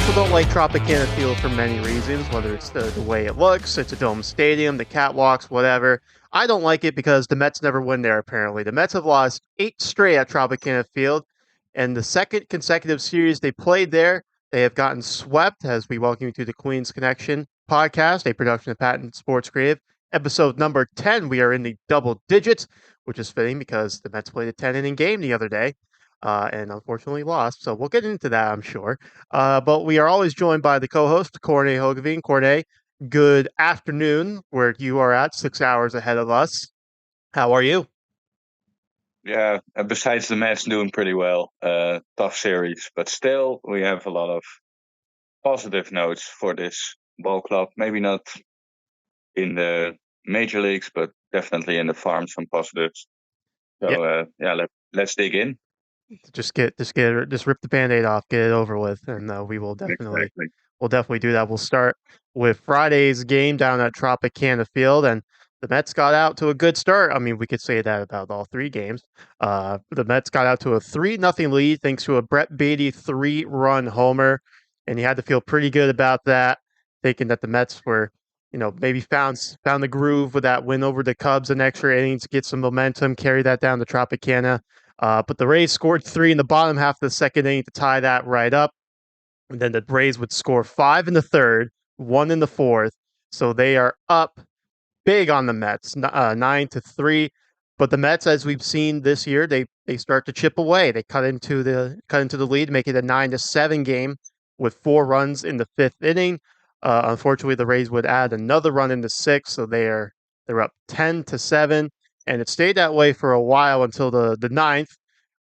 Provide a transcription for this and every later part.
people don't like Tropicana Field for many reasons, whether it's the way it looks, it's a dome stadium, the catwalks, whatever. I don't like it because the Mets never win there, apparently. The Mets have lost 8 straight at Tropicana Field, and the second consecutive series they played there, they have gotten swept. As we welcome you to the Queen's Connection podcast, a production of Patent Sports Creative. Episode number 10, we are in the double digits, which is fitting because the Mets played a 10-inning game the other day. And unfortunately lost. So we'll get into that, I'm sure. But we are always joined by the co-host, Corne Hogeveen. Corne, good afternoon, where you are at, 6 hours ahead of us. How are you? Yeah, besides the Mets doing pretty well, tough series, but still we have a lot of positive notes for this ball club. Maybe not in the major leagues, but definitely in the farm, some positives. Yeah, So yeah, let's dig in. just rip the band-aid off, get it over with, and we will definitely Exactly. we'll definitely do that. We'll start with Friday's game down at Tropicana Field, and the Mets got out to a good start. I mean, we could say that about all three games. The Mets got out to a 3-0 lead thanks to a Brett Beatty 3-run homer, and you had to feel pretty good about that, thinking that the Mets were, maybe found the groove with that win over the Cubs in extra innings, get some momentum, carry that down to Tropicana. But the Rays scored 3 in the bottom half of the second inning to tie that right up. And then the Rays would score 5 in the third, 1 in the fourth. So they are up big on the Mets, 9-3. But the Mets, as we've seen this year, they start to chip away. They cut into the lead, make it a 9-7 game with 4 runs in the fifth inning. Unfortunately, the Rays would add another run in the sixth, so they're up 10-7, and it stayed that way for a while until the ninth,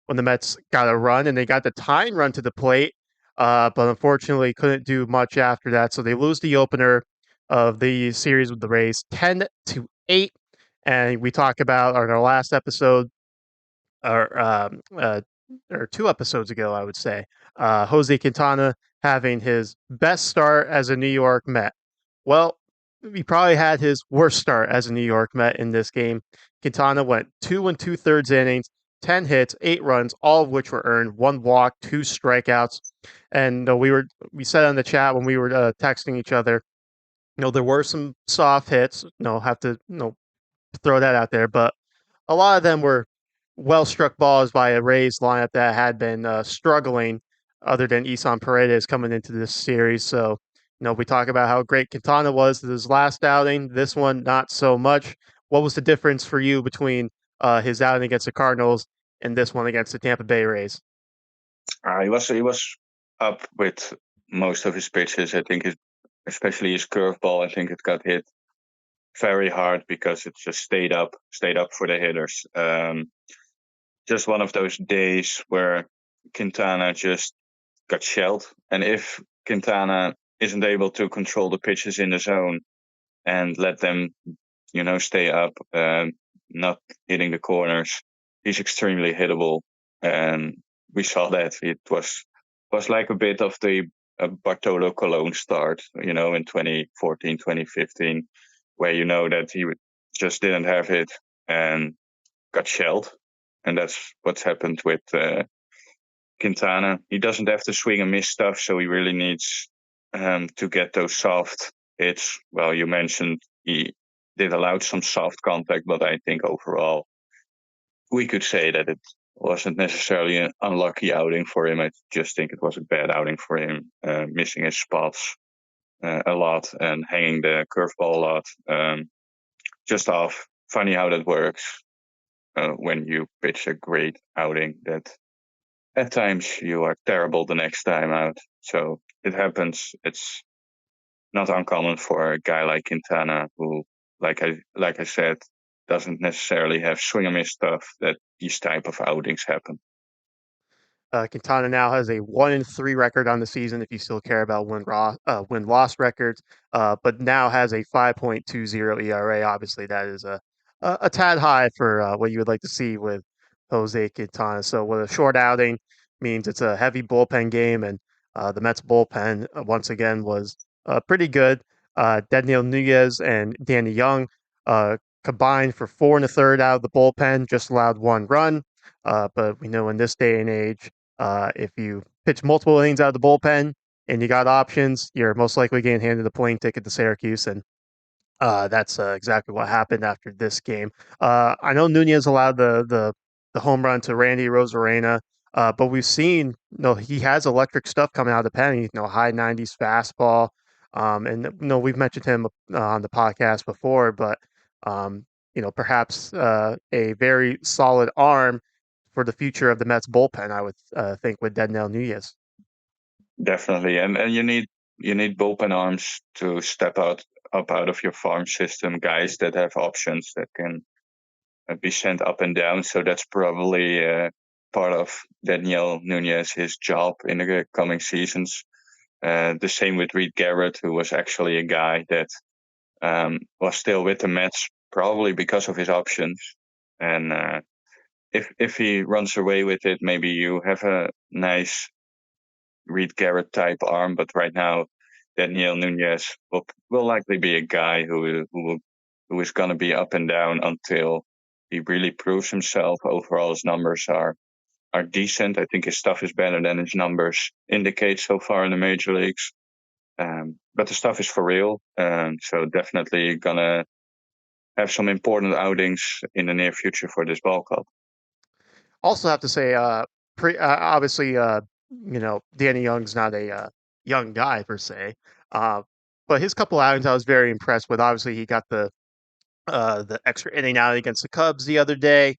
when the Mets got a run and they got the tying run to the plate, but unfortunately couldn't do much after that. So they lose the opener of the series with the Rays 10-8. And we talked about on our last episode, or or 2 episodes ago, I would say, Jose Quintana having his best start as a New York Met. Well, he probably had his worst start as a New York Met in this game. Quintana went 2 and 2/3 innings, 10 hits, 8 runs, all of which were earned, 1 walk, 2 strikeouts. And we said on the chat when we were texting each other, there were some soft hits. Have to throw that out there, but a lot of them were well struck balls by a Rays lineup that had been struggling, other than Isan Paredes coming into this series. So, we talk about how great Quintana was his last outing. This one, not so much. What was the difference for you between his outing against the Cardinals and this one against the Tampa Bay Rays? He was up with most of his pitches. I think especially his curveball. I think it got hit very hard because it just stayed up for the hitters. Just one of those days where Quintana just got shelled. And if Quintana isn't able to control the pitches in the zone and let them, stay up, not hitting the corners, he's extremely hittable. And we saw that it was like a bit of the Bartolo Colon start, in 2014, 2015, where that he just didn't have it and got shelled. And that's what's happened with Quintana. He doesn't have to swing and miss stuff, so he really needs to get those soft hits. Well, you mentioned he did allow some soft contact, but I think overall we could say that it wasn't necessarily an unlucky outing for him. I just think it was a bad outing for him, missing his spots a lot and hanging the curveball a lot. Just off. Funny how that works when you pitch a great outing, that at times you are terrible the next time out. So it happens. It's not uncommon for a guy like Quintana, who, like I said, doesn't necessarily have swing and miss stuff, that these type of outings happen. Quintana now has a 1-3 record on the season, if you still care about win loss records, but now has a 5.20 ERA. Obviously, that is a tad high for what you would like to see with Jose Quintana. So, with a short outing means it's a heavy bullpen game, and the Mets bullpen once again was pretty good. Daniel Nunez and Danny Young combined for 4 1/3 out of the bullpen, just allowed 1 run. But we know in this day and age, if you pitch multiple innings out of the bullpen and you got options, you're most likely getting handed a plane ticket to Syracuse, and that's exactly what happened after this game. I know Nunez allowed the home run to Randy Rosarena, but we've seen he has electric stuff coming out of the pen. High 90s fastball, and we've mentioned him on the podcast before, but perhaps a very solid arm for the future of the Mets bullpen. I would think with Dednell Nunez. Definitely, and you need bullpen arms to step up out of your farm system, guys that have options that can be sent up and down. So that's probably part of Daniel Nunez, his job in the coming seasons. The same with Reed Garrett, who was actually a guy that was still with the Mets, probably because of his options. And if he runs away with it, maybe you have a nice Reed Garrett type arm. But right now, Daniel Nunez will likely be a guy who is going to be up and down until he really proves himself. Overall, his numbers are decent. I think his stuff is better than his numbers indicate so far in the major leagues. But the stuff is for real, so definitely gonna have some important outings in the near future for this ball club. Also, have to say, obviously, Danny Young's not a young guy per se, uh, but his couple outings I was very impressed with. Obviously, he got the extra inning out against the Cubs the other day.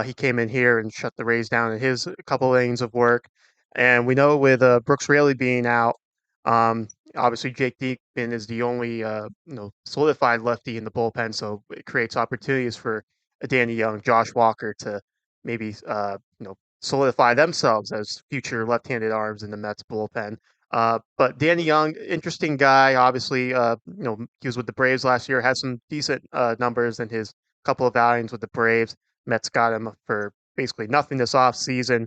He came in here and shut the Rays down in his couple innings of work. And we know with Brooks Raley being out, um, obviously Jake Diekman is the only solidified lefty in the bullpen, so it creates opportunities for Danny Young, Josh Walker to maybe solidify themselves as future left-handed arms in the Mets bullpen. But Danny Young, interesting guy. Obviously, he was with the Braves last year, had some decent numbers in his couple of outings with the Braves. Mets got him for basically nothing this offseason.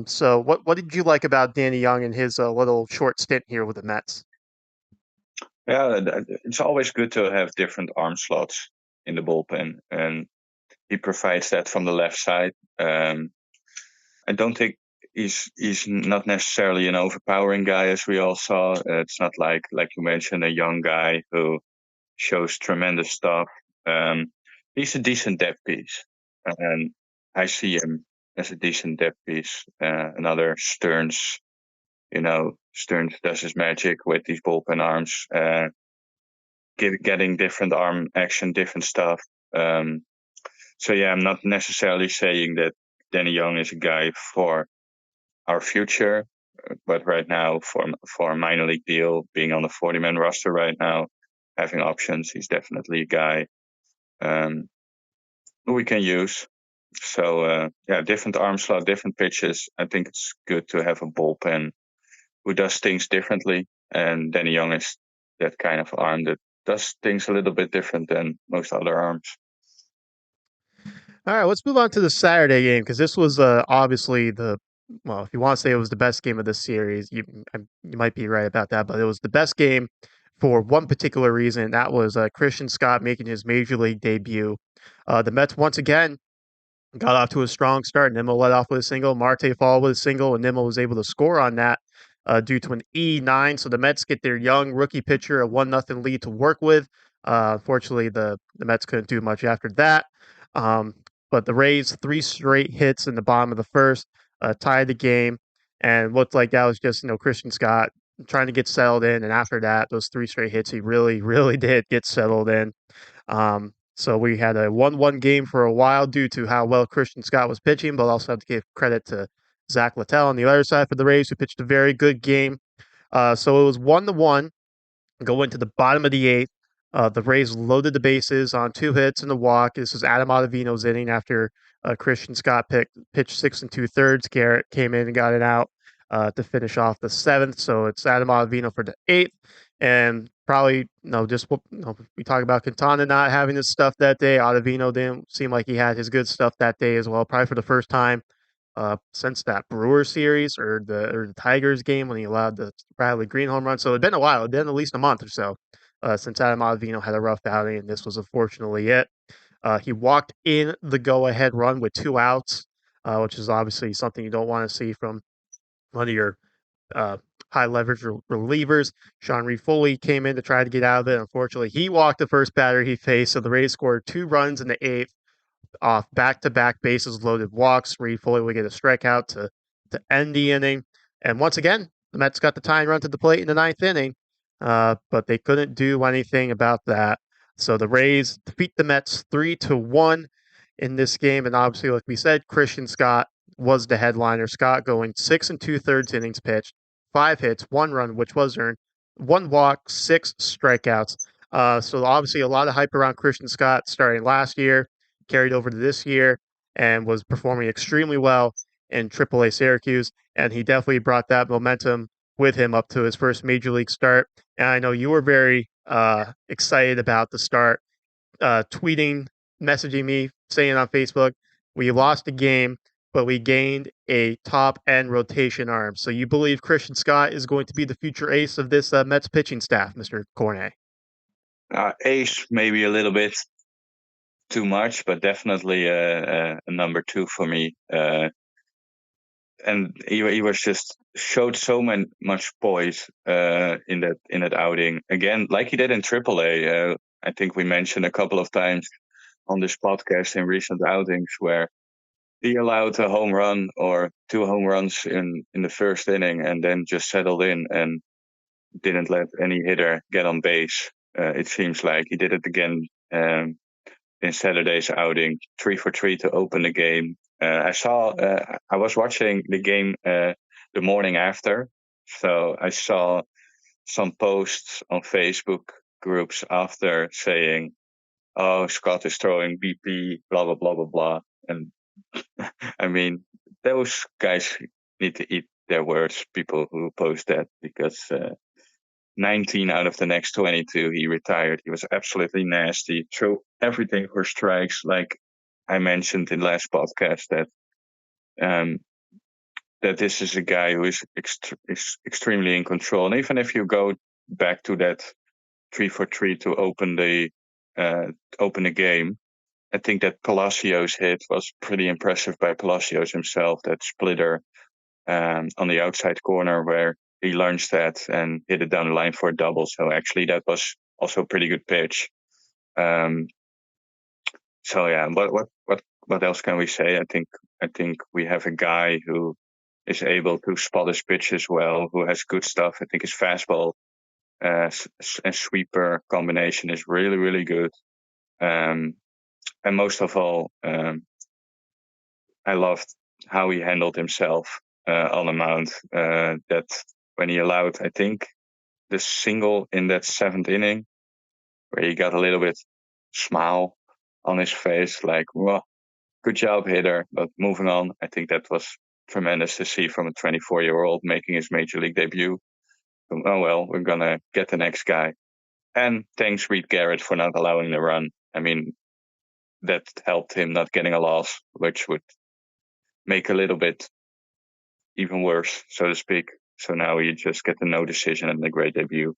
So what did you like about Danny Young and his little short stint here with the Mets? Yeah, it's always good to have different arm slots in the bullpen, and he provides that from the left side. I don't think he's not necessarily an overpowering guy, as we all saw. It's not like you mentioned, a young guy who shows tremendous stuff. Um, he's a decent depth piece, and I see him as a decent depth piece. Another Stearns, Stearns does his magic with these bullpen arms, getting different arm action, different stuff. Um, so yeah, I'm not necessarily saying that Danny Young is a guy for our future, but right now for a minor league deal, being on the 40-man roster right now, having options, he's definitely a guy um, who we can use. So yeah, different arm slot, different pitches. I think it's good to have a bullpen who does things differently, and Danny Young is that kind of arm that does things a little bit different than most other arms. All right, let's move on to the Saturday game because this was obviously if you want to say it was the best game of the series, you might be right about that, but it was the best game for one particular reason. And that was Christian Scott making his major league debut. The Mets once again got off to a strong start. Nimmo led off with a single, Marte followed with a single, and Nimmo was able to score on that due to an E9. So the Mets get their young rookie pitcher a 1-0 lead to work with. Unfortunately, the Mets couldn't do much after that. Um, but the Rays, three straight hits in the bottom of the first, tied the game, and looked like that was just Christian Scott trying to get settled in. And after that, those three straight hits, he really, really did get settled in. So we had a 1-1 game for a while due to how well Christian Scott was pitching, but also have to give credit to Zach Littell on the other side for the Rays, who pitched a very good game. So it was 1-1 go into the bottom of the eighth. The Rays loaded the bases on two hits and a walk. This was Adam Ottavino's inning after Christian Scott pitched 6 2/3. Garrett came in and got it out to finish off the seventh. So it's Adam Ottavino for the eighth. And probably, we talk about Quintana not having his stuff that day. Ottavino didn't seem like he had his good stuff that day as well, probably for the first time since that Brewers series or the Tigers game when he allowed the Bradley Green home run. So it'd been a while. It'd been at least a month or so since Adam Ottavino had a rough outing, and this was unfortunately it. He walked in the go-ahead run with two outs, which is obviously something you don't want to see from one of your high leverage relievers. Sean Reed-Foley came in to try to get out of it. Unfortunately, he walked the first batter he faced, so the Rays scored 2 runs in the eighth off back-to-back bases loaded walks. Reed-Foley would get a strikeout to end the inning. And once again, the Mets got the tying run to the plate in the ninth inning, but they couldn't do anything about that. So the Rays defeat the Mets 3-1 in this game. And obviously, like we said, Christian Scott was the headliner. Scott going 6 2/3 innings pitched, 5 hits, 1 run, which was earned, 1 walk, 6 strikeouts. So obviously a lot of hype around Christian Scott starting last year, carried over to this year, and was performing extremely well in AAA Syracuse. And he definitely brought that momentum with him up to his first major league start. And I know you were very excited about the start, tweeting, messaging me, saying on Facebook, we lost a game, but we gained a top end rotation arm. So you believe Christian Scott is going to be the future ace of this Mets pitching staff, Mr. Corne? Ace maybe a little bit too much, but definitely a number two for me. And he was just showed so much poise in that outing again, like he did in AAA. I think we mentioned a couple of times on this podcast in recent outings where he allowed a home run or 2 home runs in the first inning and then just settled in and didn't let any hitter get on base. It seems like he did it again in Saturday's outing, 3 for 3 to open the game. I was watching the game the morning after, so I saw some posts on Facebook groups after saying, "Oh, Scott is throwing BP, blah blah blah blah blah," and I mean, those guys need to eat their words. People who post that because 19 out of the next 22 he retired. He was absolutely nasty. Threw everything for strikes, like I mentioned in last podcast um, that this is a guy who is extremely in control. And even if you go back to that 3 for 3 to open the game, I think that Palacios hit was pretty impressive by Palacios himself. That splitter on the outside corner where he lunged at and hit it down the line for a double. So actually, that was also a pretty good pitch. Um, so yeah, what else can we say? I think we have a guy who is able to spot his pitches well, who has good stuff. I think his fastball and sweeper combination is really really good. Um, and most of all, I loved how he handled himself on the mound. That when he allowed, I think, the single in that seventh inning, where he got a little bit smile on his face, like, well, good job, hitter, but moving on. I think that was tremendous to see from a 24-year-old making his major league debut. Oh, well, we're going to get the next guy. And thanks, Reed Garrett, for not allowing the run. I mean, that helped him not getting a loss, which would make a little bit even worse, so to speak. So now you just get the no decision and the great debut.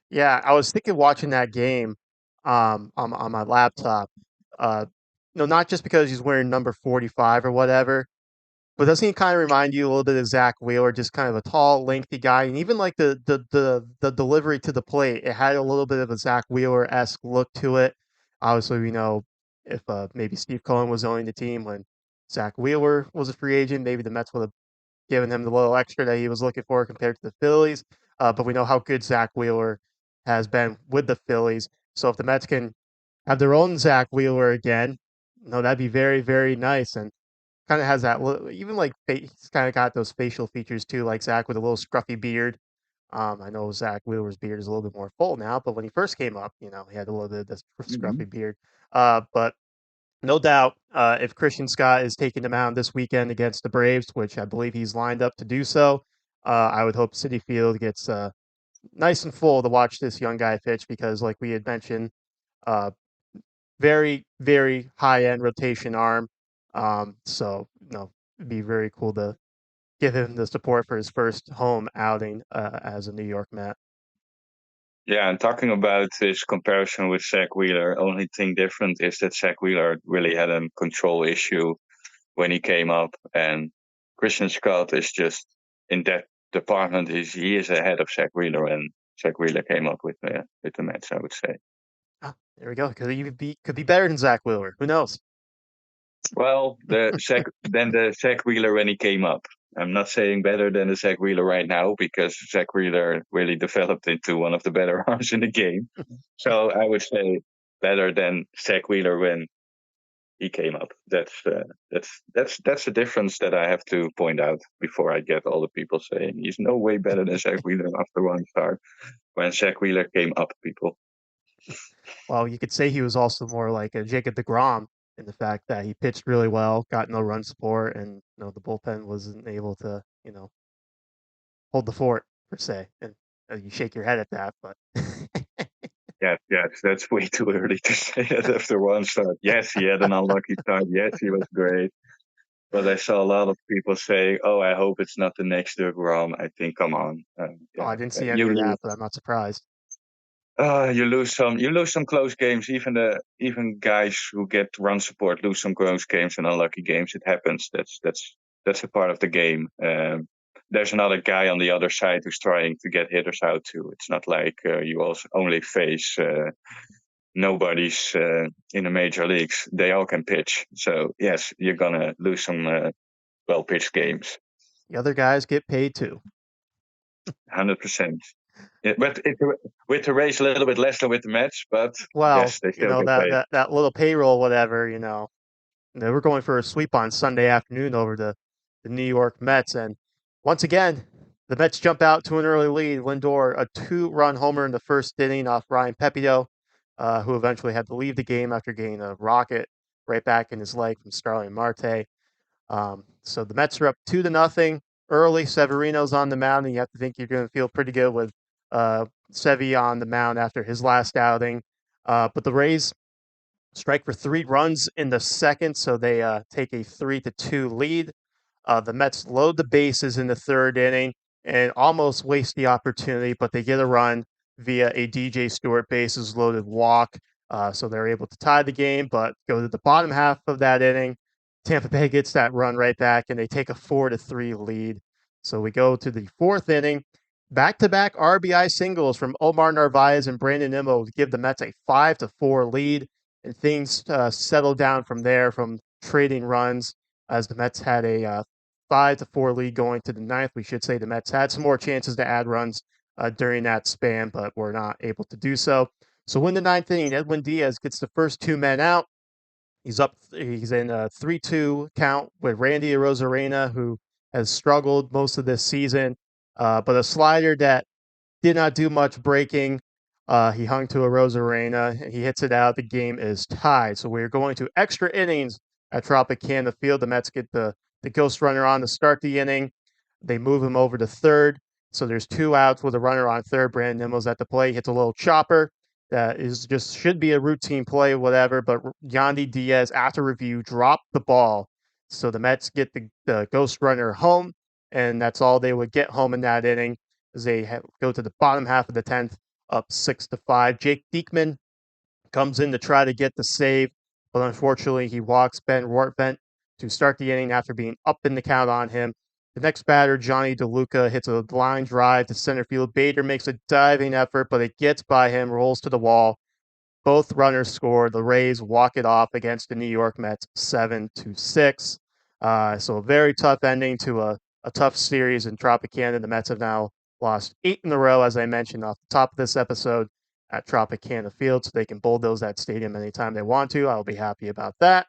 Yeah, I was thinking watching that game on my laptop. Not just because he's wearing number 45 or whatever, but doesn't he kind of remind you a little bit of Zach Wheeler, just kind of a tall, lengthy guy, and even like the delivery to the plate, it had a little bit of a Zach Wheeler-esque look to it. Obviously, we know if maybe Steve Cohen was owning the team when Zach Wheeler was a free agent, maybe the Mets would have given him the little extra that he was looking for compared to the Phillies. But we know how good Zach Wheeler has been with the Phillies. So if the Mets can have their own Zach Wheeler again, that'd be very, very nice. And kind of has that even like he's kind of got those facial features too, like Zach with a little scruffy beard. I know Zach Wheeler's beard is a little bit more full now, but when he first came up, he had a little bit of this Mm-hmm. scruffy beard. But no doubt, if Christian Scott is taking the mound this weekend against the Braves, which I believe he's lined up to do so, I would hope Citi Field gets nice and full to watch this young guy pitch because, like we had mentioned, uh, very, very high end rotation arm. So, it'd be very cool to give him the support for his first home outing as a New York Met. Yeah, and talking about this comparison with Zach Wheeler, only thing different is that Zach Wheeler really had a control issue when he came up, and Christian Scott is just in that department, he is ahead of Zach Wheeler, and Zach Wheeler came up with the Mets, I would say. Ah, there we go. Could be better than Zach Wheeler. Who knows? Well, the Zach Wheeler when he came up. I'm not saying better than the Zach Wheeler right now because Zach Wheeler really developed into one of the better arms in the game. So I would say better than Zach Wheeler when he came up. That's a difference that I have to point out before I get all the people saying he's no way better than Zach Wheeler after one start. When Zach Wheeler came up, people. Well, you could say he was also more like a Jacob DeGrom in the fact that he pitched really well, got no run support, and the bullpen wasn't able to hold the fort per se. And you shake your head at that, but Yeah, that's way too early to say that after one start. Yes, he had an unlucky start. Yes, he was great. But I saw a lot of people say, "Oh, I hope it's not the next DeGrom." I think, come on, oh, yeah, I didn't see any you of lose. that, but I'm not surprised. You lose some close games. Even guys who get run support lose some close games and unlucky games. It happens. That's a part of the game. There's another guy on the other side who's trying to get hitters out too. It's not like you also only face nobody's in the major leagues. They all can pitch. So yes, you're gonna lose some well pitched games. The other guys get paid too. 100%. But with the race a little bit less than with the Mets, but Well, yes, they still get that paid. that little payroll, whatever, they were going for a sweep on Sunday afternoon over the New York Mets, and once again, the Mets jump out to an early lead. Lindor, a two-run homer in the first inning off Ryan Pepito, who eventually had to leave the game after getting a rocket right back in his leg from Starling Marte. So the Mets are up 2-0 early. Severino's on the mound, and you have to think you're going to feel pretty good with Sevy on the mound after his last outing. But the Rays strike for 3 runs in the second, so they take a 3-2 lead. The Mets load the bases in the third inning and almost waste the opportunity, but they get a run via a DJ Stewart bases loaded walk. So they're able to tie the game, but go to the bottom half of that inning. Tampa Bay gets that run right back, and they take a 4-3 lead. So we go to the fourth inning. Back-to-back RBI singles from Omar Narvaez and Brandon Nimmo to give the Mets a 5-4 lead, and things settle down from there from trading runs as the Mets had a 5-4 lead going to the ninth. We should say the Mets had some more chances to add runs during that span, but were not able to do so. So in the ninth inning, Edwin Diaz gets the first 2 men out. He's up. He's in a 3-2 count with Randy Arozarena, who has struggled most of this season, but a slider that did not do much breaking. He hung to a Rosarena. He hits it out. The game is tied. So we're going to extra innings at Tropicana Field. The Mets get the ghost runner on to start the inning. They move him over to third. So there's 2 outs with a runner on third. Brandon Nimmo's at the plate. Hits a little chopper. That is just should be a routine play, whatever. But Yandy Diaz, after review, dropped the ball. So the Mets get the ghost runner home, and that's all they would get home in that inning as they go to the bottom half of the 10th, up 6-5. Jake Diekman comes in to try to get the save, but unfortunately he walks Ben Rortvedt to start the inning after being up in the count on him. The next batter, Johnny DeLuca, hits a line drive to center field. Bader makes a diving effort, but it gets by him, rolls to the wall. Both runners score. The Rays walk it off against the New York Mets 7-6. So a very tough ending to a tough series in Tropicana. The Mets have now lost 8 in a row, as I mentioned off the top of this episode, at Tropicana Field, so they can bulldoze that stadium anytime they want to. I'll be happy about that.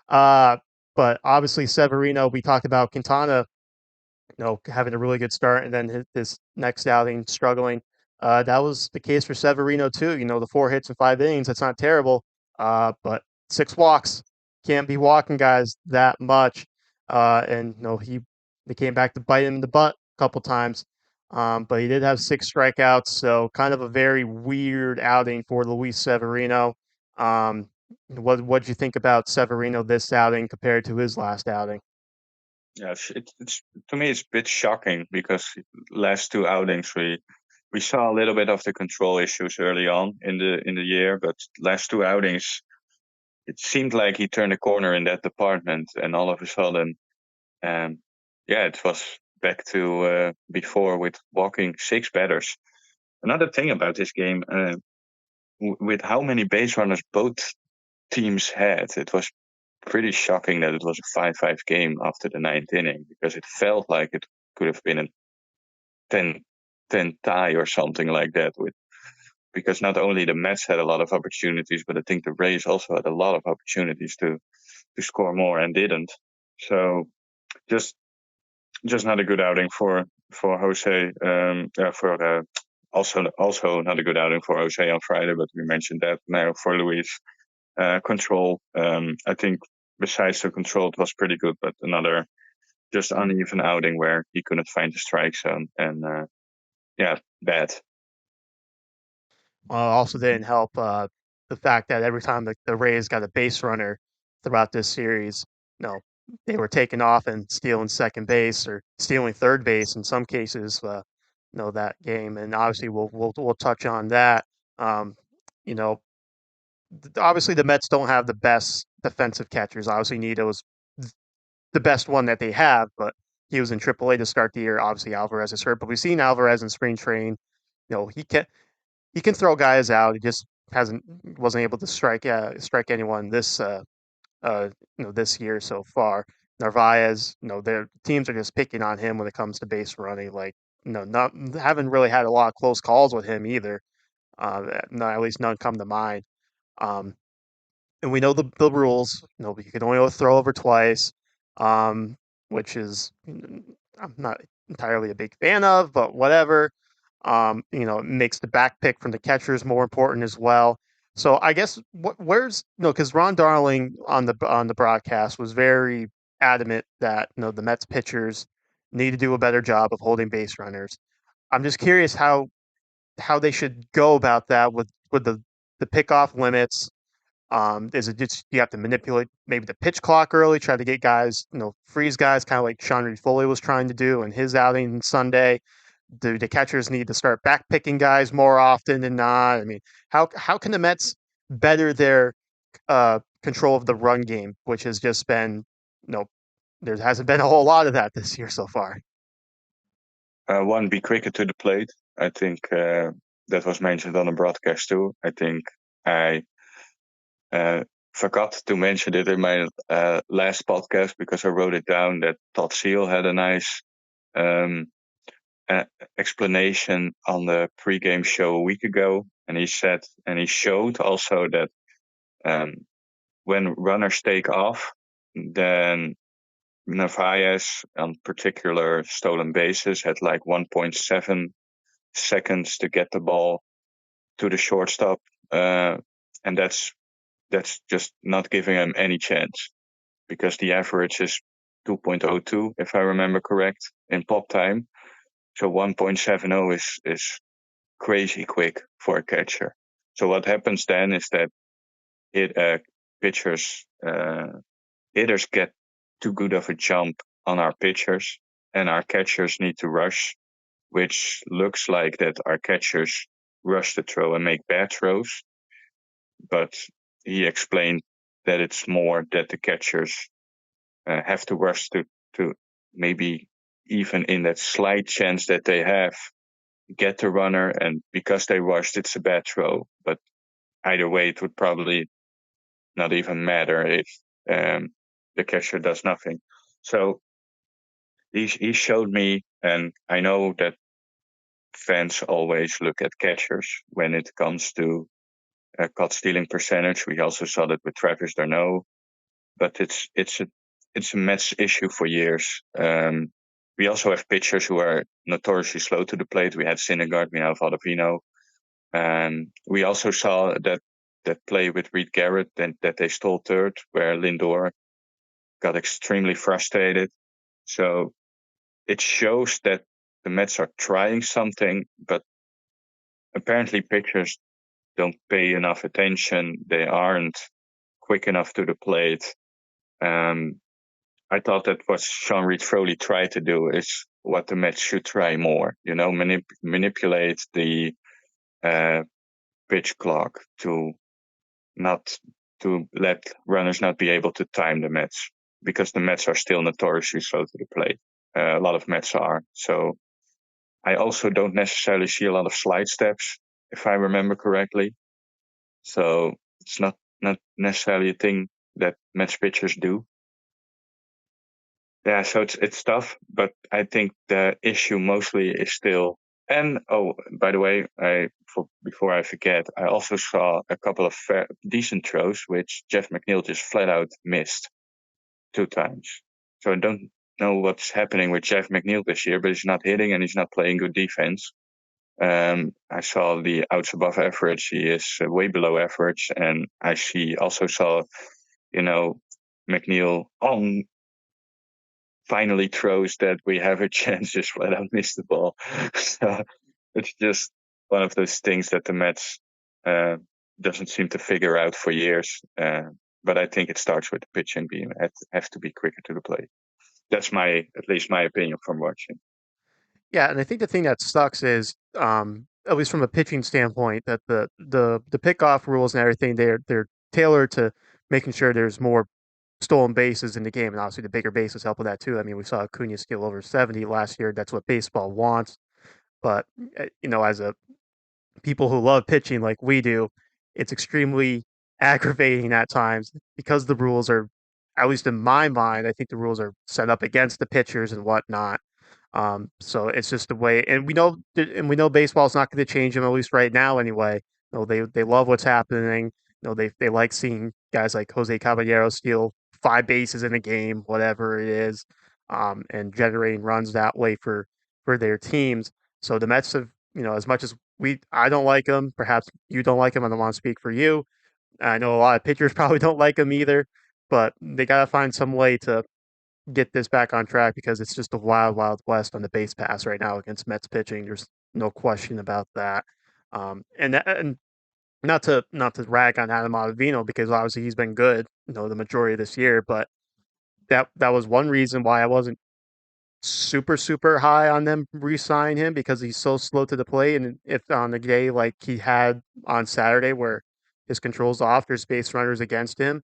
Uh, but obviously, Severino, we talked about Quintana having a really good start and then this next outing struggling. That was the case for Severino too. The 4 hits in 5 innings, that's not terrible. But 6 walks, can't be walking guys that much. And they came back to bite him in the butt a couple times. But he did have 6 strikeouts, so kind of a very weird outing for Luis Severino. What'd you think about Severino this outing compared to his last outing? Yeah, it's to me it's a bit shocking because last 2 outings we saw a little bit of the control issues early on in the year, but last 2 outings it seemed like he turned a corner in that department, and all of a sudden, um, yeah, it was back to before with walking 6 batters. Another thing about this game, with how many base runners both teams had, it was pretty shocking that it was a 5-5 game after the ninth inning because it felt like it could have been a 10-10 tie or something like that. With because not only the Mets had a lot of opportunities, but I think the Rays also had a lot of opportunities to score more and didn't. So just just not a good outing for Jose. For also not a good outing for Jose on Friday, but we mentioned that now for Luis. Control, I think besides the control, it was pretty good, but another just uneven outing where he couldn't find the strike zone, and yeah, bad. Also didn't help the fact that every time the Rays got a base runner throughout this series, no, they were taking off and stealing second base or stealing third base in some cases. That game, and obviously we'll touch on that. Um, you know, obviously the Mets don't have the best defensive catchers. Obviously, Nito's the best one that they have, but he was in AAA to start the year. Obviously, Alvarez is hurt, but we've seen Alvarez in spring training. He can throw guys out. He just wasn't able to strike anyone uh this year so far. Narvaez, their teams are just picking on him when it comes to base running. Like, not haven't really had a lot of close calls with him either. No, at least none come to mind. Um, and we know the rules. You can only throw over twice, um, which is I'm not entirely a big fan of, but whatever. It makes the back pick from the catchers more important as well. So I guess where's because Ron Darling on the broadcast was very adamant that the Mets pitchers need to do a better job of holding base runners. I'm just curious how they should go about that with the pickoff limits. Is it just you have to manipulate maybe the pitch clock early, try to get guys, freeze guys, kind of like Sean Reed Foley was trying to do in his outing Sunday? Do the catchers need to start back picking guys more often than not? I mean, how can the Mets better their control of the run game, which has just been, there hasn't been a whole lot of that this year so far. One, be quicker to the plate. I think that was mentioned on the broadcast too. I think I uh, forgot to mention it in my last podcast because I wrote it down that Todd Seal had a nice um, explanation on the pregame show a week ago, and he said and he showed also that um, when runners take off, then Narvaez on particular stolen bases had like 1.7 seconds to get the ball to the shortstop, and that's just not giving him any chance because the average is 2.02 if I remember correct in pop time. So 1.70 is crazy quick for a catcher. So what happens then is that it pitchers hitters get too good of a jump on our pitchers, and our catchers need to rush, which looks like that our catchers rush the throw and make bad throws. But he explained that it's more that the catchers have to rush to maybe even in that slight chance that they have get the runner, and because they rushed, it's a bad throw. But either way, it would probably not even matter if the catcher does nothing. So he showed me, and I know that fans always look at catchers when it comes to caught stealing percentage. We also saw that with Travis d'Arnaud, but it's a Mets issue for years. We also have pitchers who are notoriously slow to the plate. We had Syndergaard, we have Ottavino, and we also saw that play with Reed Garrett that they stole third, where Lindor got extremely frustrated. So it shows that the Mets are trying something, but apparently pitchers don't pay enough attention. They aren't quick enough to the plate. Um, I thought that what Sean Reed Foley tried to do is what the Mets should try more. Manipulate the uh, pitch clock to not to let runners not be able to time the Mets because the Mets are still notoriously slow to the plate. A lot of Mets are. So I also don't necessarily see a lot of slide steps, if I remember correctly. So it's not necessarily a thing that Mets pitchers do. Yeah, so it's tough, but I think the issue mostly is still. And oh, by the way, before I forget, I also saw a couple of decent throws which Jeff McNeil just flat out missed 2 times. So I don't know what's happening with Jeff McNeil this year, but he's not hitting and he's not playing good defense. I saw the outs above average; he is way below average, and also saw, you know, McNeil on finally throws that we have a chance just flat out miss the ball. So it's just one of those things that the Mets uh, doesn't seem to figure out for years. But I think it starts with the pitching being have to be quicker to the plate. That's at least my opinion from watching. Yeah, and I think the thing that sucks is, at least from a pitching standpoint, that the pickoff rules and everything they're tailored to making sure there's more stolen bases in the game, and obviously the bigger bases help with that too. I mean, we saw Acuna steal over 70 last year. That's what baseball wants. But as a people who love pitching like we do, it's extremely aggravating at times because the rules are, at least in my mind, I think the rules are set up against the pitchers and whatnot. So it's just the way, and we know baseball's not going to change them, at least right now, anyway. They love what's happening. They like seeing guys like Jose Caballero steal 5 bases in a game, whatever it is, and generating runs that way for their teams. So the Mets have, as much as I don't like them. Perhaps you don't like them. I don't want to speak for you. I know a lot of pitchers probably don't like them either, but they got to find some way to get this back on track because it's just a wild, wild west on the base pass right now against Mets pitching. There's no question about that. And not to rag on Adam Ottavino because obviously he's been good, the majority of this year, but that was one reason why I wasn't super super high on them re-sign him because he's so slow to the plate. And if on the day like he had on Saturday where his control's off, there's base runners against him,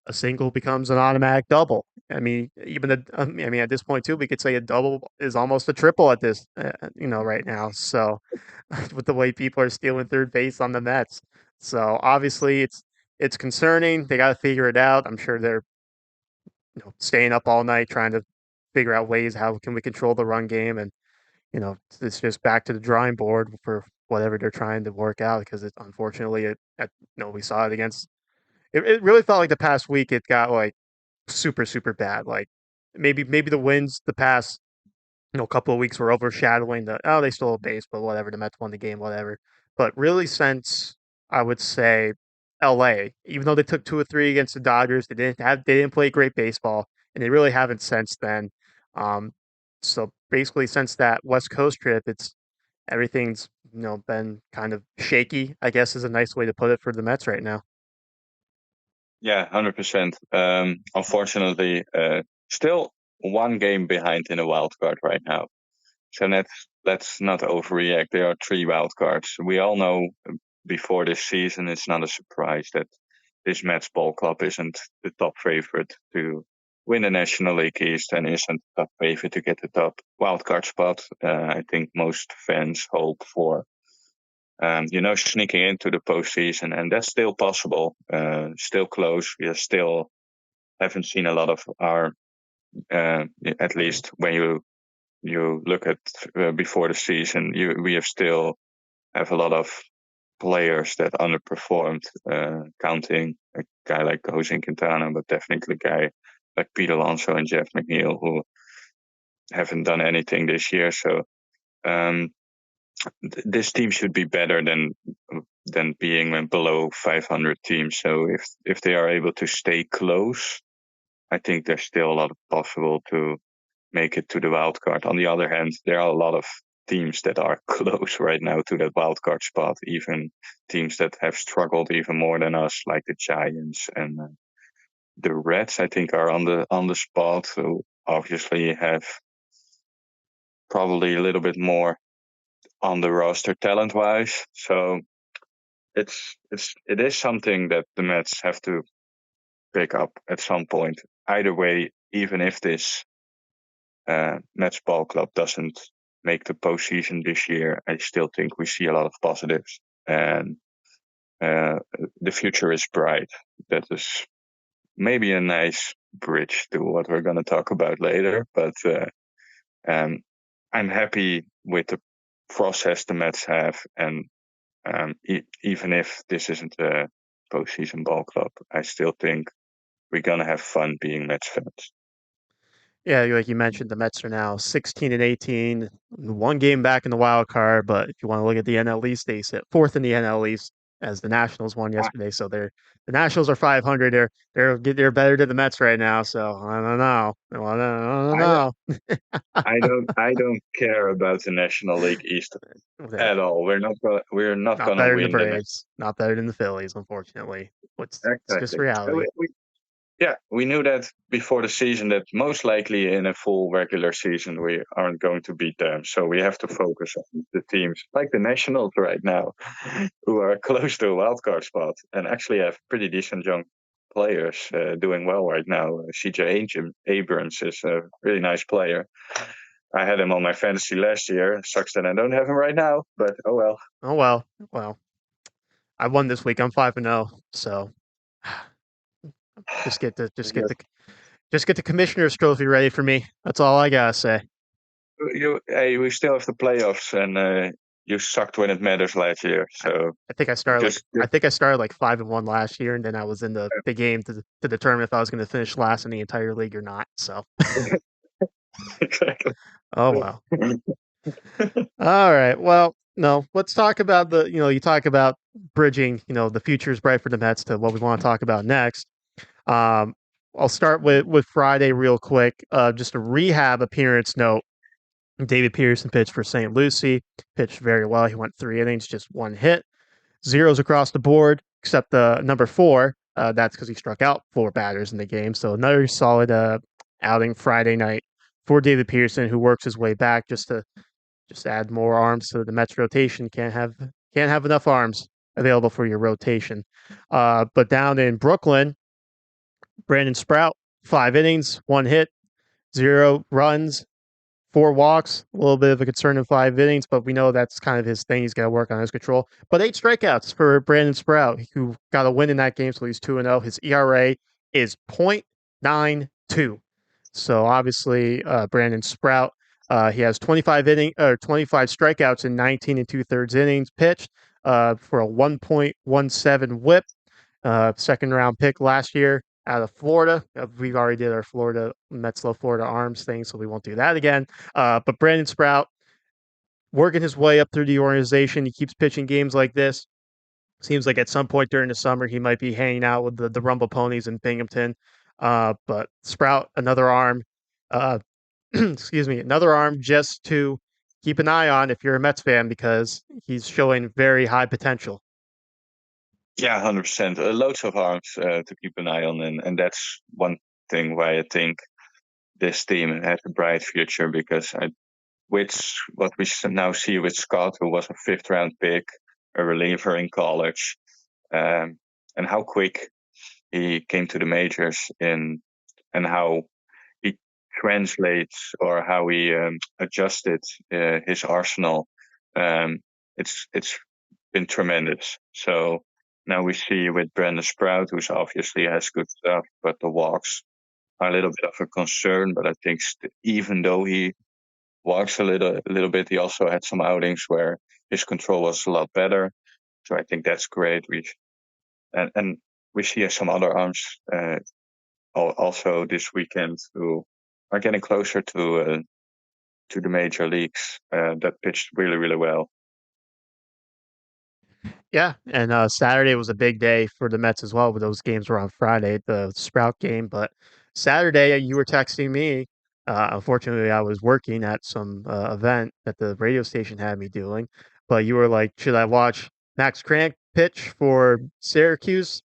a single becomes an automatic double. I mean, at this point too, we could say a double is almost a triple at this, right now. So, with the way people are stealing third base on the Mets, so obviously it's concerning. They got to figure it out. I'm sure they're staying up all night trying to figure out ways how can we control the run game, and it's just back to the drawing board for whatever they're trying to work out because it unfortunately we saw it against. It really felt like the past week it got like super super bad. Like maybe the wins the past couple of weeks were overshadowing they stole a base, but whatever, the Mets won the game, whatever. But really, since I would say LA, even though they took 2 or 3 against the Dodgers, they didn't play great baseball, and they really haven't since then. Um, so basically, since that West Coast trip, it's everything's been kind of shaky, I guess is a nice way to put it for the Mets right now. Yeah, 100%. Unfortunately, still one game behind in a wild card right now. So let's not overreact. There are 3 wild cards. We all know before this season, it's not a surprise that this Mets ball club isn't the top favorite to win the National League East and isn't the top favorite to get the top wild card spot. I think most fans hope for, sneaking into the postseason, and that's still possible. Still close. We still haven't seen a lot of our, at least when you look at before the season, we have still have a lot of players that underperformed, counting a guy like Jose Quintana, but definitely a guy like Pete Alonso and Jeff McNeil who haven't done anything this year. So um, this team should be better than being below 500 teams. So if they are able to stay close, I think there's still a lot of possible to make it to the wild card. On the other hand, there are a lot of teams that are close right now to that wild card spot, even teams that have struggled even more than us, like the Giants and the Reds, I think, are on the spot. So obviously have probably a little bit more on the roster talent wise. So it is something that the Mets have to pick up at some point. Either way, even if this Mets ball club doesn't make the postseason this year, I still think we see a lot of positives, and uh, the future is bright. That is maybe a nice bridge to what we're going to talk about later, but um, I'm happy with the process the Mets have, and even if this isn't a postseason ball club, I still think we're gonna have fun being Mets fans. Yeah, like you mentioned, the Mets are now 16 and 18, one game back in the wild card. But if you want to look at the NL East, they sit fourth in the NL East as the Nationals won I, yesterday. So the Nationals are 500. They're better than the Mets right now. So I don't know. I don't I don't know. I don't care about the National League East They're at all. We're not not gonna better than the win the Braves. Not better than the Phillies, unfortunately. It's just exactly. reality. Yeah, we knew that before the season that most likely in a full regular season we aren't going to beat them. So we have to focus on the teams like the Nationals right now, who are close to a wild card spot and actually have pretty decent young players doing well right now. CJ Abrams is a really nice player. I had him on my fantasy last year. Sucks that I don't have him right now, but oh well. Oh well. Well, I won this week. I'm 5-0. So just get the just get Yes. the just get the commissioner's trophy ready for me. That's all I gotta say. Hey, we still have the playoffs, and you sucked when it matters last year. I, So I think I started like I just think I started like 5-1 last year, and then I was in the game to determine if I was going to finish last in the entire league or not. So, exactly. oh well. All right. Well, no, let's talk about you talk about bridging, the future is bright for the Mets to what we want to talk about next. Um, I'll start with Friday real quick. Just a rehab appearance note. David Peterson pitched for St. Lucie, pitched very well. He went 3 innings, just one hit. Zeros across the board, except the number four. That's because he struck out four batters in the game. So another solid outing Friday night for David Pearson, who works his way back just to add more arms to the Mets rotation. Can't have enough arms available for your rotation. But down in Brooklyn, Brandon Sprout, 5 innings, one hit, 0 runs, four walks, a little bit of a concern in 5 innings, but we know that's kind of his thing. He's got to work on his control. But 8 strikeouts for Brandon Sprout, who got a win in that game, so he's 2-0. His ERA is .92. So obviously, Brandon Sprout, he has 25 strikeouts in 19 and two-thirds innings pitched for a 1.17 WHIP. Second round pick last year out of Florida. We've already did our Florida Mets love Florida arms thing, so we won't do that again. But Brandon Sprout working his way up through the organization. He keeps pitching games like this. Seems like at some point during the summer he might be hanging out with the Rumble Ponies in Binghamton. But Sprout, another arm, uh, excuse me, another arm just to keep an eye on if you're a Mets fan because he's showing very high potential. Yeah, 100%. Loads of arms to keep an eye on, and that's one thing why I think this team has a bright future because which what we now see with Scott, who was a fifth round pick, a reliever in college, and how quick he came to the majors in and how he translates or how he adjusted his arsenal. Um, it's been tremendous. So now we see with Brandon Sprout, who's obviously has good stuff, but the walks are a little bit of a concern. But I think even though he walks a little bit, he also had some outings where his control was a lot better. So I think that's great. And we see some other arms also this weekend who are getting closer to the major leagues that pitched really well. Yeah, and Saturday was a big day for the Mets as well. But those games were on Friday, the Sprout game. But Saturday, you were texting me. Unfortunately, I was working at some event that the radio station had me doing. But you were like, "Should I watch Max Crank pitch for Syracuse,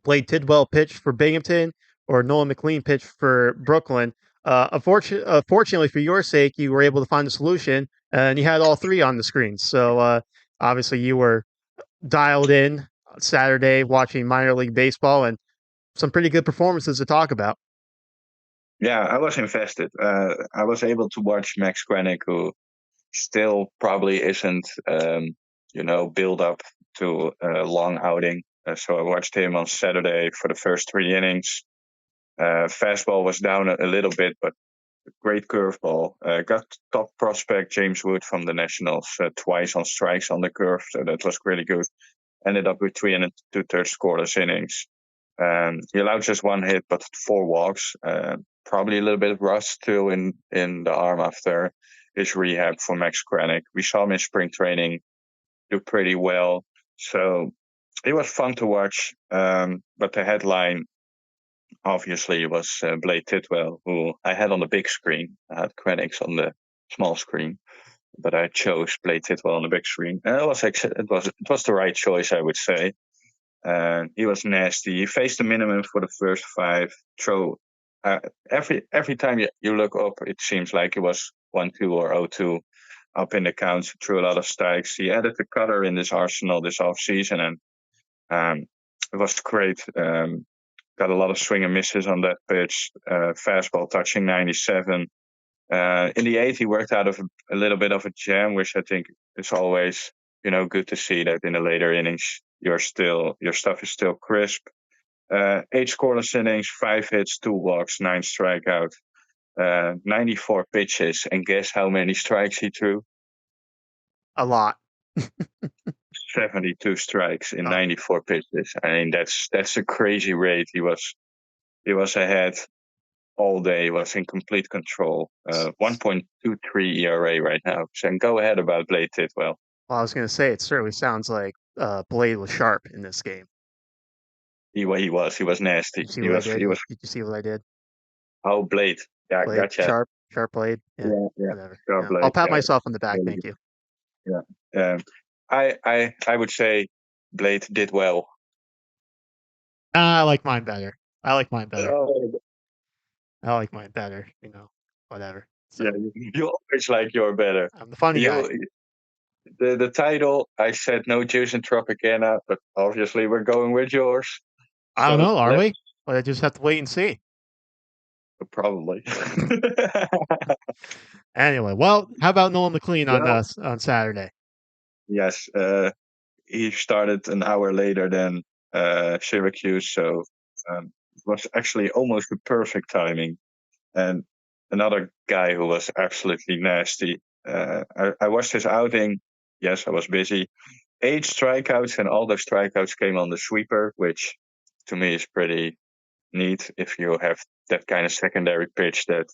Blade Tidwell pitch for Binghamton, or Nolan McLean pitch for Brooklyn?" Fortunately for your sake, you were able to find a solution, and you had all three on the screen. So obviously, you were dialed in Saturday watching minor league baseball and some pretty good performances to talk about. Yeah, I was invested. I was able to watch Max Krennic, who still probably isn't, build up to a long outing. So I watched him on Saturday for the first 3 innings. Fastball was down a little bit, but great curveball. Got top prospect James Wood from the Nationals twice on strikes on the curve, so that was really good. Ended up with 3 2/3 scoreless innings. He allowed just one hit, but 4 walks. Probably a little bit of rust still in the arm after his rehab for Max Krennic. We saw him in spring training do pretty well, so it was fun to watch. But the headline obviously was Blade Tidwell, who I had on the big screen. I had Krennic's on the small screen, but I chose Blade Tidwell on the big screen. And it was the right choice, I would say. He was nasty. He faced the minimum for the first 5. Throw every time you look up, it seems like it was 1-2 or 0-2 up in the counts. Threw a lot of strikes. He added the cutter in this arsenal this off season, and it was great. Got a lot of swing and misses on that pitch. Fastball touching 97. In the 8th, he worked out of a little bit of a jam, which I think is always, good to see that in the later innings your stuff is still crisp. 8 scoreless innings, 5 hits, 2 walks, 9 strikeouts, 94 pitches, and guess how many strikes he threw? A lot. 72 strikes in Oh, 94 pitches. I mean, that's a crazy rate. He was ahead all day, was in complete control. 1.23 ERA right now. So go ahead about Blade Tidwell. well, I was going to say, it certainly sounds like Blade was sharp in this game. He was Did nasty. you see He what I was did? he was Did you see what I did? oh Blade. Yeah, Blade, gotcha. sharp blade. Yeah, Yeah, yeah. whatever. Sure, Yeah, I'll Blade. pat Yeah, myself on the back. really Thank good. you. Yeah. I would say Blade did well. I like mine better. I like mine better. Oh, I like mine better. Whatever. yeah, So you always like your better. I'm the funny guy. You the title. I said no juice in Tropicana, but obviously we're going with yours. I don't So know. Are let's we? Well, I just have to wait and see. probably. Anyway, well, how about Nolan McLean on Well, on Saturday? yes. He started an hour later than Syracuse, so it was actually almost the perfect timing. And another guy who was absolutely nasty. I watched his outing. Yes, I was busy. 8 strikeouts, and all those strikeouts came on the sweeper, which to me is pretty neat if you have that kind of secondary pitch that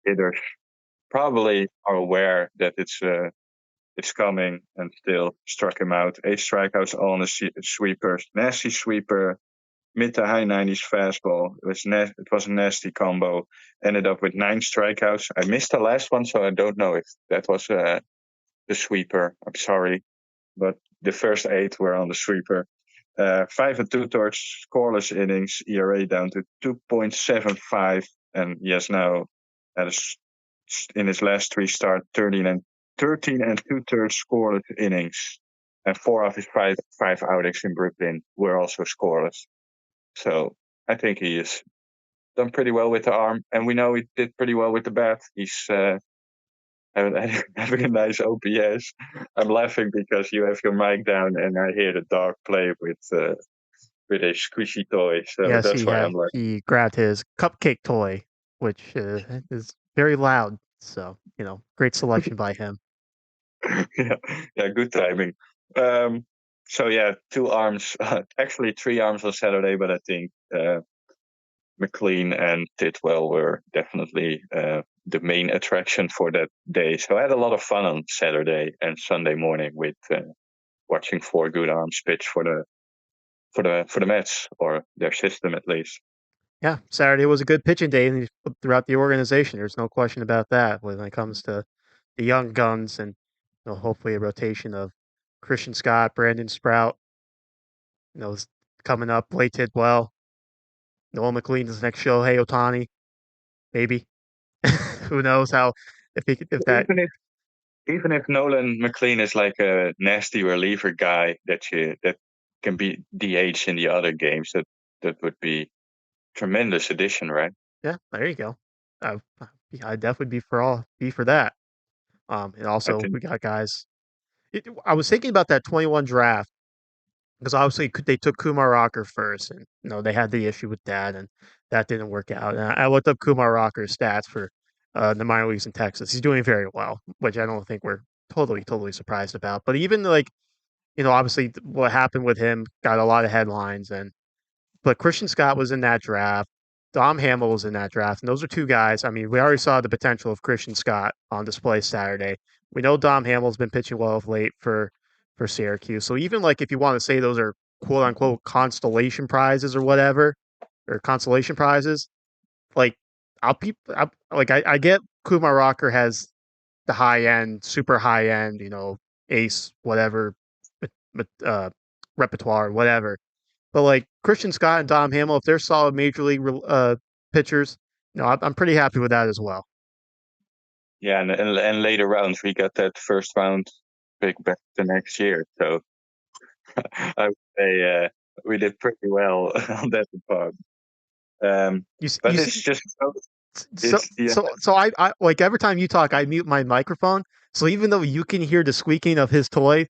hitters probably are aware that it's coming and still struck him out. 8 strikeouts all on the sweeper. Nasty sweeper, mid to high 90s fastball. It was a nasty combo. Ended up with 9 strikeouts. I missed the last one, so I don't know if that was the sweeper. I'm sorry, but the first 8 were on the sweeper. 5 2/3 scoreless innings, ERA down to 2.75, and yes, now at in his last 3 starts, 13 2/3 scoreless innings, and 4 of his five outings in Brooklyn were also scoreless. So I think he has done pretty well with the arm, and we know he did pretty well with the bat. He's having a nice OPS. I'm laughing because you have your mic down, and I hear the dog play with a squishy toy. So Yes, that's why I'm like, he grabbed his cupcake toy, which is very loud. So great selection by him. yeah, yeah, good timing. Um, so yeah, 2 arms, actually 3 arms on Saturday, but I think McLean and Tidwell were definitely the main attraction for that day. So I had a lot of fun on Saturday and Sunday morning with watching 4 good arms pitch for the Mets, or their system at least. Yeah, Saturday was a good pitching day throughout the organization. There's no question about that when it comes to the young guns and hopefully a rotation of Christian Scott, Brandon Sprout, is coming up. Blake Tidwell, Noel McLean is next show. Hey Otani, maybe. Who knows how if that. Even if even if Nolan McLean is like a nasty reliever guy that can be DH in the other games, that would be tremendous addition, right? Yeah, there you go. Uh, yeah, I'd definitely be for that. And I also think. we got guys. I was thinking about that 21 draft because obviously they took Kumar Rocker first, and they had the issue with that, and that didn't work out. And I looked up Kumar Rocker's stats for the minor leagues in Texas. He's doing very well, which I don't think we're totally surprised about. But even like obviously what happened with him got a lot of headlines, and but Christian Scott was in that draft. Dom Hamill was in that draft, and those are two guys. I mean, we already saw the potential of Christian Scott on display Saturday. We know Dom Hamill's been pitching well of late for Syracuse. So even like if you want to say those are quote unquote constellation prizes or whatever, or consolation prizes, like I get Kumar Rocker has the high end, super high end, ace whatever, uh, repertoire whatever. But like Christian Scott and Dom Hamill, if they're solid major league pitchers, I'm pretty happy with that as well. Yeah, and later rounds we got that first round pick back the next year. So I would say we did pretty well on that part. But You it's see, just so it's yeah. I like every time you talk, I mute my microphone. So even though you can hear the squeaking of his toy,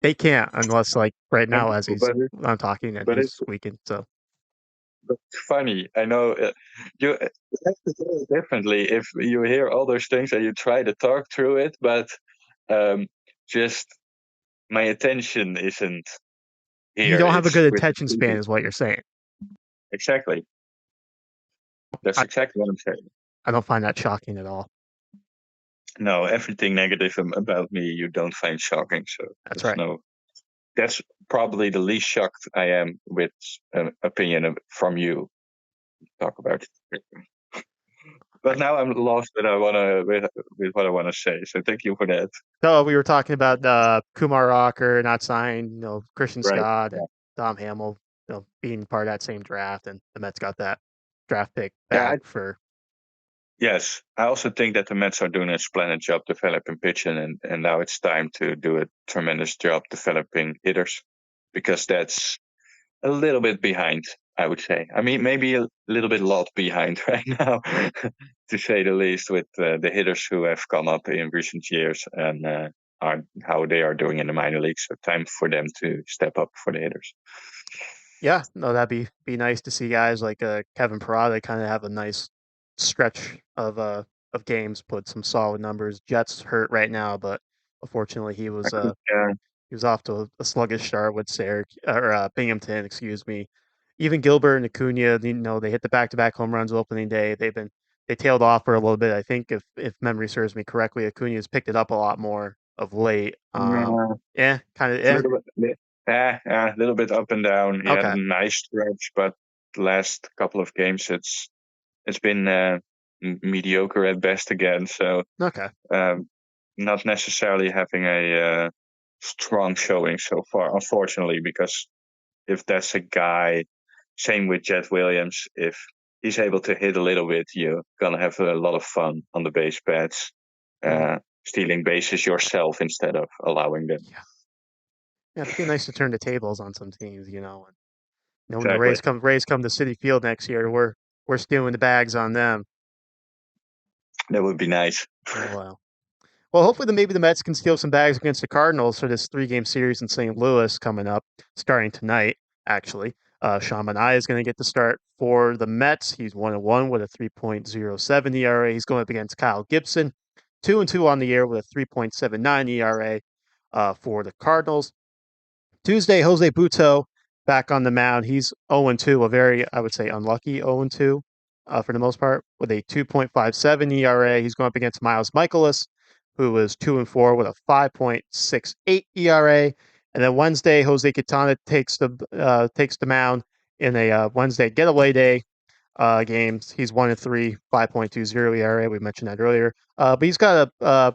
they can't unless like right I now as know, he's I'm talking and but he's it's squeaking. So but it's funny. I know you have to do it differently if you hear all those things and you try to talk through it, but um, just my attention isn't you here. don't have a It's good with the attention span, TV. is what you're saying. Exactly. That's I, exactly what I'm saying. I don't find that shocking at all. No, everything negative about me you don't find shocking. So That's there's right. no. That's probably the least shocked I am with an opinion from you. Talk about it. But I, now I'm lost with what I wanna say. So thank you for that. so we were talking about Kumar Rocker not signed, Christian Right. Scott Yeah. and Dom Hamill, being part of that same draft, and the Mets got that draft pick Yeah. back for. Yes. I also think that the Mets are doing a splendid job developing pitching, and now it's time to do a tremendous job developing hitters because that's a little bit behind, I would say. I mean, maybe a little bit lot behind right now, to say the least, with the hitters who have come up in recent years and are how they are doing in the minor leagues. So time for them to step up for the hitters. Yeah, no, that'd be nice to see guys like Kevin Parada kind of have a nice stretch of games, put some solid numbers. Jets hurt right now, but unfortunately Yeah. he was off to a sluggish start with Binghamton, excuse me. Even Gilbert and Acuna, they hit the back-to-back home runs opening day. They tailed off for a little bit. I think if memory serves me correctly, Acuna's picked it up a lot more of late. Yeah. Yeah, kind of, It's a yeah. a little bit up and down. He had a Okay, nice stretch, but the last couple of games, it's been mediocre at best again. So okay. um, not necessarily having a strong showing so far, unfortunately, because if that's a guy, same with Jet Williams, if he's able to hit a little bit, you're gonna have a lot of fun on the base pads, Mhm. stealing bases yourself instead of allowing them. Yeah, yeah. It'd be nice to turn the tables on some teams, and when the Exactly. Rays come to City Field next year, we're stealing the bags on them. That would be nice. Oh wow. Well, hopefully, maybe the Mets can steal some bags against the Cardinals for this three-game series in St. Louis coming up, starting tonight. Actually, Sean Manaea is going to get the start for the Mets. He's 1-1 with a 3.07 ERA. He's going up against Kyle Gibson, 2-2 on the year with a 3.79 ERA for the Cardinals. Tuesday, Jose Butto back on the mound. He's 0-2, a very, I would say, unlucky 0-2 for the most part, with a 2.57 ERA. He's going up against Miles Michaelis, who was 2-4 with a 5.68 ERA. And then Wednesday, Jose Quintana takes the mound in a Wednesday getaway day games. He's 1-3, 5.20 ERA. We mentioned that earlier. But he's got a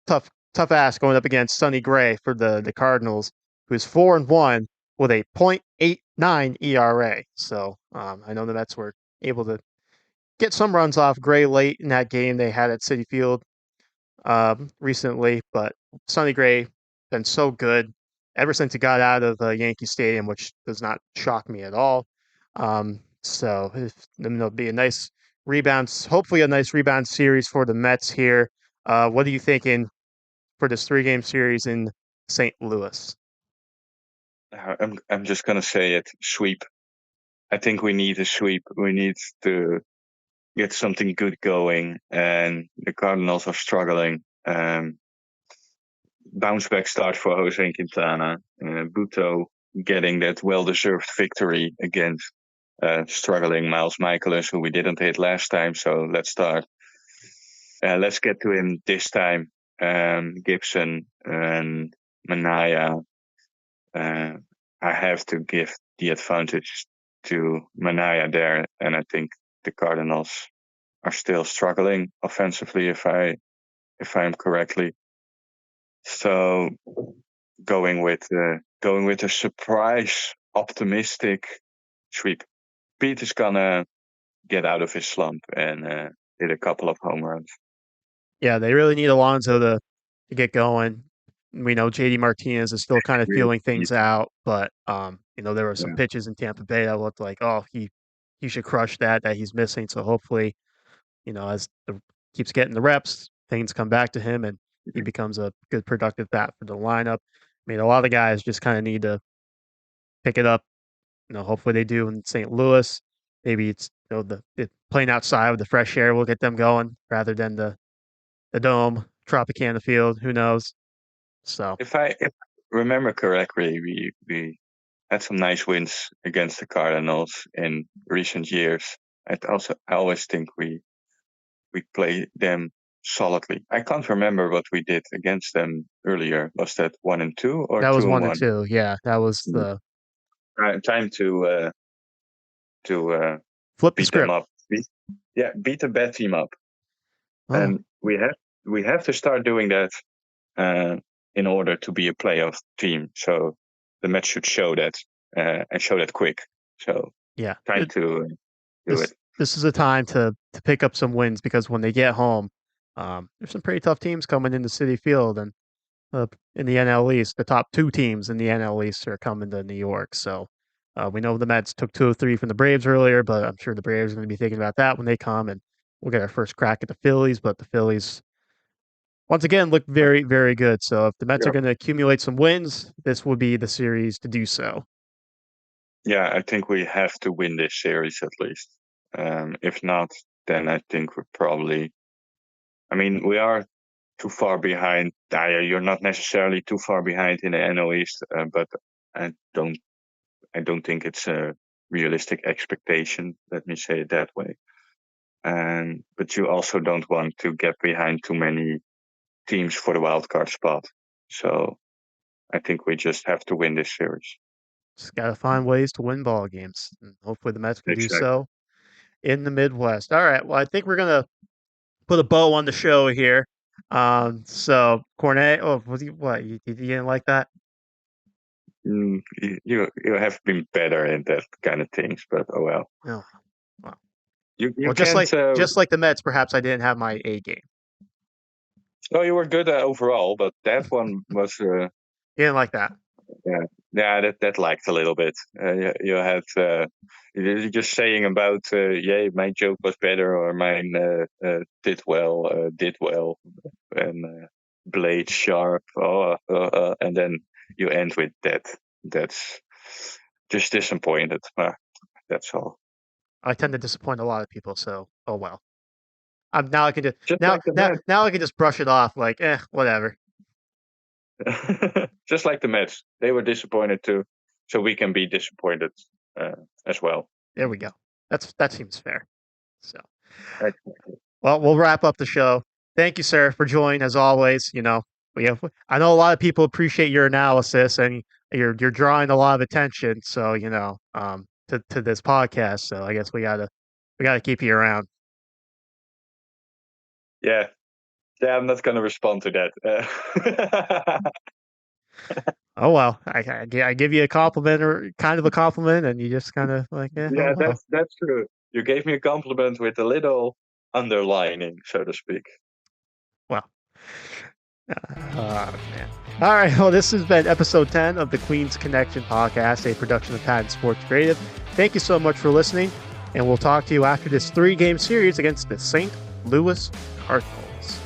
tough ass going up against Sonny Gray for the Cardinals, who's 4-1 with a .89 ERA. So I know the Mets were able to get some runs off Gray late in that game they had at City Field recently, but Sonny Gray been so good ever since he got out of Yankee Stadium, which does not shock me at all. So it'll be a rebounds. Hopefully, a nice rebound series for the Mets here. What are you thinking for this 3-game series in St. Louis? I'm just gonna say it. Sweep. I think we need a sweep. We need to get something good going, and the Cardinals are struggling. Bounce back start for Jose and Quintana. Buto getting that well-deserved victory against struggling Miles Michaelis, who we didn't hit last time. So let's start. Let's get to him this time. Gibson and Manaya. I have to give the advantage to Manaya there, and I think the Cardinals are still struggling offensively, if I'm correctly. So going with a surprise, optimistic sweep. Pete is gonna get out of his slump and hit a couple of home runs. Yeah, they really need Alonso to get going. We know JD Martinez is still kind of Really? feeling things out, but there were some Yeah. pitches in Tampa Bay that looked like, oh, he should crush that he's missing. So hopefully, as the keeps getting the reps, things come back to him and he becomes a good productive bat for the lineup. I mean, a lot of guys just kind of need to pick it up. Hopefully they do in St. Louis. Maybe it's the playing outside with the fresh air will get them going rather than the dome, Tropicana Field. Who knows? So If I remember correctly, we had some nice wins against the Cardinals in recent years. I always think we play them solidly. I can't remember what we did against them earlier. Was that 1-2 or that was two and one and one? two. Yeah, that was Mm. the Time to flip the beat them script. up. Beat a bad team up, Oh, and we have to start doing that uh, in order to be a playoff team. So the match should show that and show that quick. So yeah. time to do it. This is a time to pick up some wins because when they get home, there's some pretty tough teams coming into City Field, and in the NL East, the top 2 teams in the NL East are coming to New York. So we know the Mets took 2-3 from the Braves earlier, but I'm sure the Braves are going to be thinking about that when they come, and we'll get our first crack at the Phillies. But the Phillies, once again, look very, very good. So if the Mets are Yeah, going to accumulate some wins, this would be the series to do so. yeah. I think we have to win this series at least. If not, then I think we're probably. I mean, we are too far behind. You're not necessarily too far behind in the NL East, but I don't. I don't think it's a realistic expectation. Let me say it that way. And but you also don't want to get behind too many teams for the wild card spot. So I think we just have to win this series. Just got to find ways to win ball games, and hopefully the Mets can do Exactly. so in the Midwest. All right. Well, I think we're gonna put a bow on the show here. So Corne, oh, was he what? You didn't like that? You have been better in that kind of things, but oh well. Oh, well, You well, just can't. like just like the Mets, perhaps I didn't have my A game. Oh, you were good overall, but that one was. You didn't like that. Yeah, yeah, that liked a little bit. You had you're just saying about yeah, my joke was better or mine did well, and blade sharp. And then you end with that. That's just disappointed. That's all. I tend to disappoint a lot of people, so oh well. Now I can just Just now like the now Mets, now I can just brush it off like whatever. just like the Mets, they were disappointed too, so we can be disappointed uh, as well. There we go. That seems fair. So Exactly. well, we'll wrap up the show. Thank you, sir, for joining as always. I know a lot of people appreciate your analysis and you're drawing a lot of attention. So to this podcast. So I guess we gotta keep you around. Yeah, yeah, I'm not going to respond to that. Oh well, I give you a compliment or kind of a compliment, and you just kind of like, oh Yeah, well, that's true. You gave me a compliment with a little underlining, so to speak. well. Man. All right. Well, this has been episode 10 of the Queen's Connection podcast, a production of Patent Sports Creative. Thank you so much for listening. And we'll talk to you after this 3-game series against the St. Louis Cardinals.